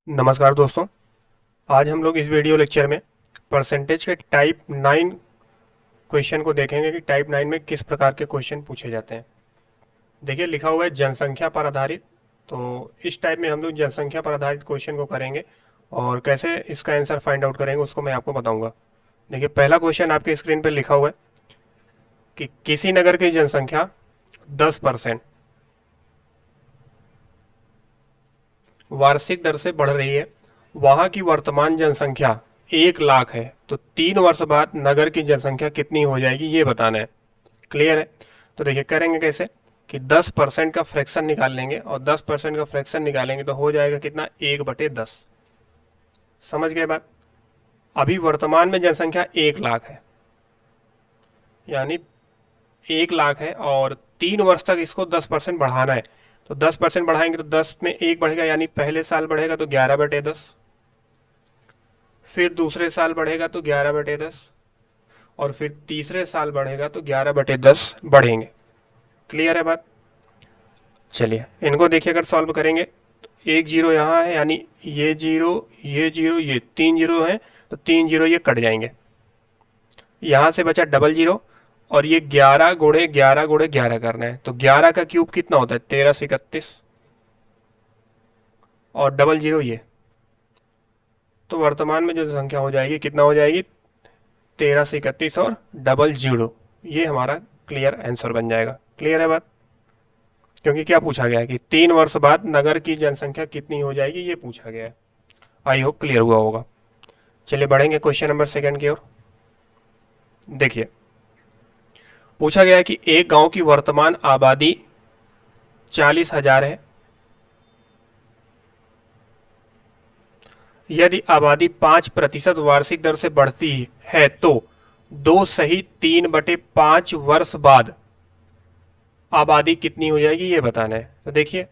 नमस्कार दोस्तों। आज हम लोग इस वीडियो लेक्चर में परसेंटेज के टाइप 9 क्वेश्चन को देखेंगे कि टाइप 9 में किस प्रकार के क्वेश्चन पूछे जाते हैं। देखिए लिखा हुआ है जनसंख्या पर आधारित। तो इस टाइप में हम लोग जनसंख्या पर आधारित क्वेश्चन को करेंगे और कैसे इसका आंसर फाइंड आउट करेंगे उसको मैं आपको बताऊंगा। देखिए पहला क्वेश्चन आपके स्क्रीन पर लिखा हुआ है कि किसी नगर की जनसंख्या 10% वार्षिक दर से बढ़ रही है, वहां की वर्तमान जनसंख्या 1 लाख है, तो 3 वर्ष बाद नगर की जनसंख्या कितनी हो जाएगी ये बताना है। क्लियर है? तो देखिए करेंगे कैसे कि 10% का फ्रैक्शन निकाल लेंगे और 10% का फ्रैक्शन निकालेंगे तो हो जाएगा कितना, 1/10। समझ गए बात? अभी वर्तमान में जनसंख्या 1 लाख है, यानी 1 लाख है और 3 वर्ष तक इसको 10% बढ़ाना है। तो 10% बढ़ाएंगे तो 10 में 1 बढ़ेगा, यानी पहले साल बढ़ेगा तो 11/10, फिर दूसरे साल बढ़ेगा तो 11/10 और फिर तीसरे साल बढ़ेगा तो 11/10 बढ़ेंगे। क्लियर है बात? चलिए इनको देखिए, अगर सॉल्व करेंगे तो एक जीरो यहाँ है, यानी ये जीरो, ये जीरो, ये 3 जीरो है, तो 3 जीरो ये कट जाएंगे। यहाँ से बचा डबल जीरो और ये 11 गुणे 11 करना है, तो 11 का क्यूब कितना होता है, 1331 और डबल जीरो ये। तो वर्तमान में जो संख्या हो जाएगी कितना हो जाएगी, 1331 और डबल जीरो। ये हमारा क्लियर आंसर बन जाएगा। क्लियर है बात? क्योंकि क्या पूछा गया है कि 3 वर्ष बाद नगर की जनसंख्या कितनी हो जाएगी, ये पूछा गया है। आई होप क्लियर हुआ होगा। चलिए बढ़ेंगे क्वेश्चन नंबर सेकंड की ओर। देखिए पूछा गया है कि एक गांव की वर्तमान आबादी 40,000 है। यदि आबादी 5% वार्षिक दर से बढ़ती है तो 2 सही 3/5 वर्ष बाद आबादी कितनी हो जाएगी ये बताना है। तो देखिए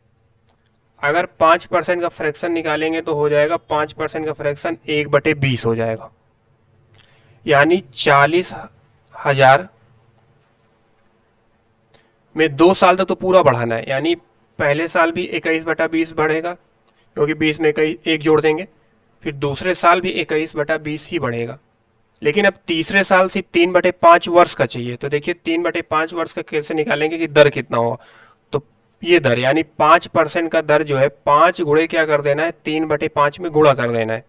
अगर 5% का फ्रैक्शन निकालेंगे तो हो जाएगा 5% का फ्रैक्शन 1/20 हो जाएगा, यानी 40,000 में 2 साल तक तो पूरा बढ़ाना है, यानी पहले साल भी 21/20 बढ़ेगा क्योंकि 20 में एक जोड़ देंगे, फिर दूसरे साल भी 21/20 ही बढ़ेगा। लेकिन अब तीसरे साल सिर्फ 3/5 वर्ष का चाहिए। तो देखिए 3/5 वर्ष का कैसे निकालेंगे कि दर कितना होगा। तो ये दर यानी 5% का दर जो है 5 गुणे क्या कर देना है, 3/5 में गुणा कर देना है।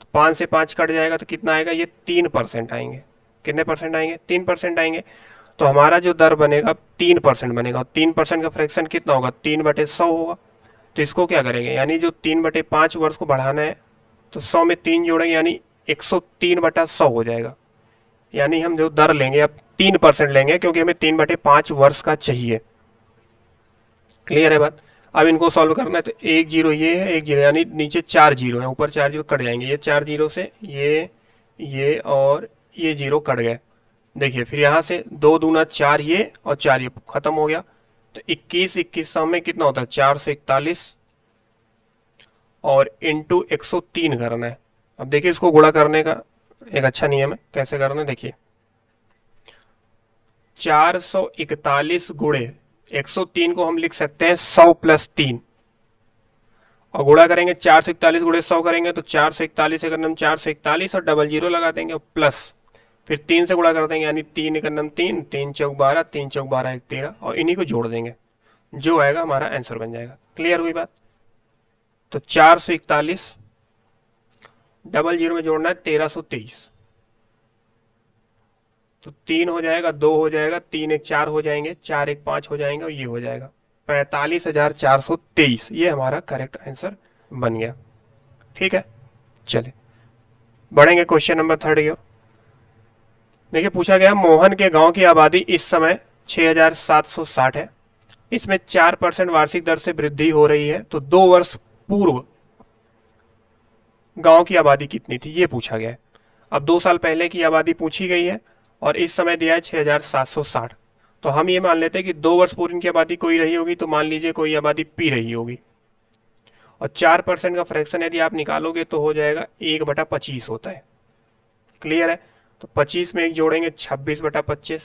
तो 5 से 5 कट जाएगा तो कितना आएगा, ये 3% आएंगे। कितने परसेंट आएंगे, 3% आएंगे। तो हमारा जो दर बनेगा 3% बनेगा और 3% का फ्रैक्शन कितना होगा, 3/100 होगा। तो इसको क्या करेंगे, यानी जो 3/5 वर्ष को बढ़ाना है तो 100 में 3 जोड़ेंगे, यानी 103/100 हो जाएगा। यानी हम जो दर लेंगे अब 3% लेंगे क्योंकि हमें 3/5 वर्ष का चाहिए। क्लियर है बात? अब इनको सॉल्व करना है तो एक जीरो ये है, एक जीरो, यानी नीचे 4 जीरो है, ऊपर 4 जीरो कट जाएंगे। ये 4 जीरो से ये और ये जीरो कट गए। देखिए फिर यहाँ से 2 दूना 4, ये और 4 ये खत्म हो गया। तो 21 में कितना होता है, 441 और इंटू 103 करना है। अब देखिए इसको गुणा करने का एक अच्छा नियम है, कैसे करना है देखिए। 441 गुणे 103 को हम लिख सकते हैं 100 + 3 और गुणा करेंगे 441 गुणे 100 करेंगे तो 441 से करना 441 और डबल जीरो लगा देंगे प्लस फिर 3 से गुणा कर देंगे, यानी 3 × 3 3 × 4 = 12, 3 × 4 = 13 और इन्हीं को जोड़ देंगे, जो आएगा हमारा आंसर बन जाएगा। क्लियर हुई बात? तो 441 डबल जीरो में जोड़ना है 1323, तो 3 हो जाएगा, 2 हो जाएगा, 3 एक 4 हो जाएंगे, 4 एक 5 हो जाएंगे और ये हो जाएगा 45,423। ये हमारा करेक्ट आंसर बन गया। ठीक है, चलिए बढ़ेंगे क्वेश्चन नंबर थर्ड की ओर। देखिए पूछा गया मोहन के गांव की आबादी इस समय 6,760 है। इसमें 4% वार्षिक दर से वृद्धि हो रही है, तो 2 वर्ष पूर्व गांव की आबादी कितनी थी ये पूछा गया है। अब 2 साल पहले की आबादी पूछी गई है और इस समय दिया है 6,760। तो हम ये मान लेते हैं कि 2 वर्ष पूर्व की आबादी कोई रही होगी, तो मान लीजिए कोई आबादी पी रही होगी और 4% का फ्रैक्शन यदि आप निकालोगे तो हो जाएगा 1/25 होता है। क्लियर है? तो 25 में एक जोड़ेंगे 26/25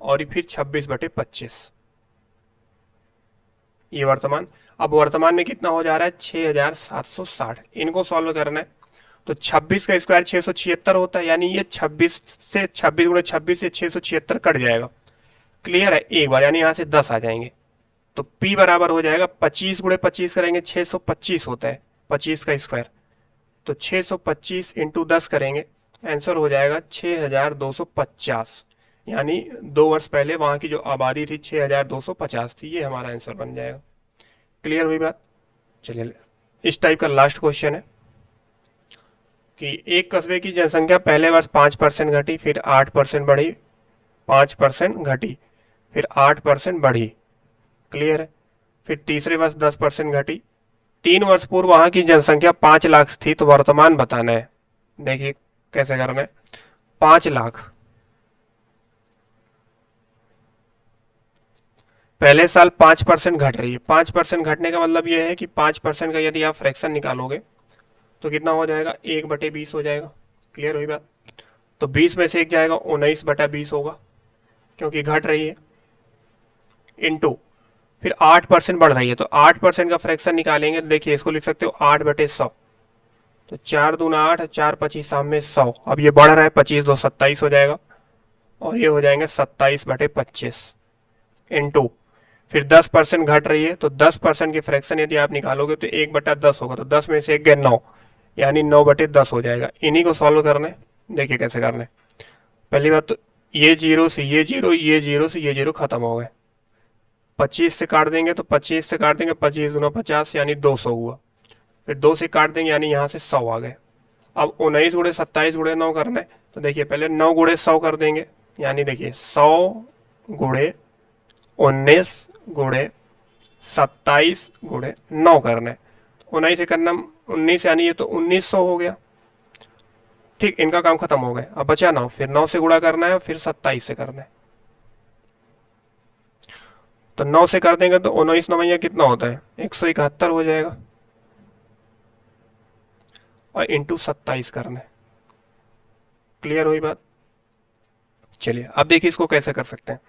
और फिर 26/25। ये वर्तमान। अब वर्तमान में कितना हो जा रहा है, 6760। इनको सॉल्व करना है तो 26 का स्क्वायर 676 होता है, यानी ये 26 से 26 गुणे 26 से 676 कट जाएगा। क्लियर है एक बार, यानी यहाँ से 10 आ जाएंगे। तो P बराबर हो जाएगा 25 गुणे 25 करेंगे 625 होता है 25 का स्क्वायर। तो 625 इंटू 10 करेंगे, आंसर हो जाएगा 6250। यानी 2 वर्ष पहले वहां की जो आबादी थी 6250 थी। ये हमारा आंसर बन जाएगा। क्लियर हुई बात। चलिए इस टाइप का लास्ट क्वेश्चन है कि एक कस्बे की जनसंख्या पहले वर्ष 5% घटी, फिर 8% बढ़ी, 5% घटी, फिर 8% बढ़ी। क्लियर है। फिर तीसरे वर्ष 10% घटी। 3 वर्ष पूर्व वहां की जनसंख्या 5 लाख थी, तो वर्तमान बताना है। देखिए कैसे करना है। 5 लाख, पहले साल 5% घट रही है। 5% घटने का मतलब यह है कि 5% का यदि आप फ्रैक्शन निकालोगे तो कितना हो जाएगा, 1/20 हो जाएगा। क्लियर हुई बात। तो 20 में से एक जाएगा, 19/20 होगा, क्योंकि घट रही है। इनटू फिर 8% बढ़ रही है, तो 8% का फ्रैक्शन निकालेंगे। देखिए इसको लिख सकते हो 8/100। तो 4×2 = 8, 4×25 सामने 100। अब ये बढ़ रहा है, 25×2 = 27 हो जाएगा, और ये हो जाएंगे 27/25 इनटू फिर 10% घट रही है, तो 10% की फ्रैक्शन यदि आप निकालोगे तो 1/10 होगा। तो 10 में से एक गए 9, यानी 9/10 हो जाएगा। इन्हीं को सॉल्व करना है। देखिए कैसे करना है। पहली बात तो ये जीरो से ये जीरो, ये जीरो से ये जीरो खत्म हो गए। 25 से काट देंगे तो 25 से काट देंगे, 25×50 यानी 200 हुआ। फिर 2 से काट देंगे, यानी यहाँ से 100 आ गए। अब 19×27×9 करना है, तो देखिए पहले 9×100 कर देंगे, यानी देखिए 100×19×27×9 करना है। 19 से करना 19, यानी ये तो 1900 हो गया। ठीक, इनका काम खत्म हो गया। अब बचा 9, फिर 9 से गुणा करना है, फिर 27 से करना है। तो 9 से कर देंगे तो 19×9 कितना होता है, 171 हो जाएगा, और इंटू 27 करना है। क्लियर हुई बात। चलिए अब देखिए इसको कैसे कर सकते हैं।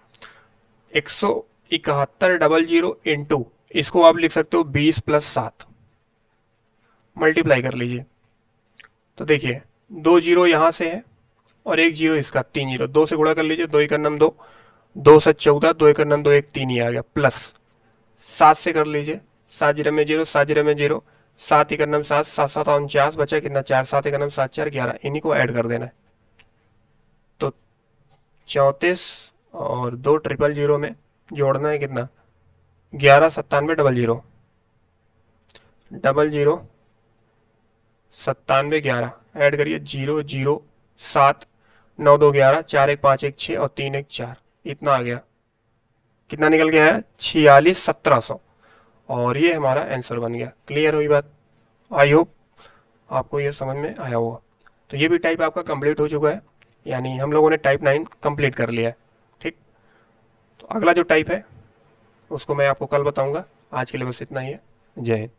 171 इंटू, इसको आप लिख सकते हो 20+7, मल्टीप्लाई कर लीजिए। तो देखिए 2 जीरो यहां से है और 1 जीरो इसका, 3 जीरो, 2 से गुणा कर लीजिए, 2 1 2, 2 से 14, 2 1 2, 1 3 ही आ गया, प्लस 7 से कर लीजिए, 7 जीरो में जीरो, 7 जीरो में जीरो, 7 1 7, 7 7 49, बचा कितना 4, 7 1 7 4 11, इन्हीं को ऐड कर देना है। तो 34 और 2 ट्रिपल जीरो में जोड़ना है कितना, 11 97 डबल जीरो 97 11, ऐड करिए 0 0 7 9 2 11, 4 1 5 1 6 और 3 1 4, इतना आ गया। कितना निकल गया है, 46 1700, और ये हमारा आंसर बन गया। क्लियर हुई बात। आई होप आपको ये समझ में आया होगा। तो ये भी टाइप आपका कंप्लीट हो चुका है, यानी हम लोगों ने टाइप 9 कंप्लीट कर लिया है। ठीक, तो अगला जो टाइप है उसको मैं आपको कल बताऊंगा। आज के लिए बस इतना ही है। जय हिंद।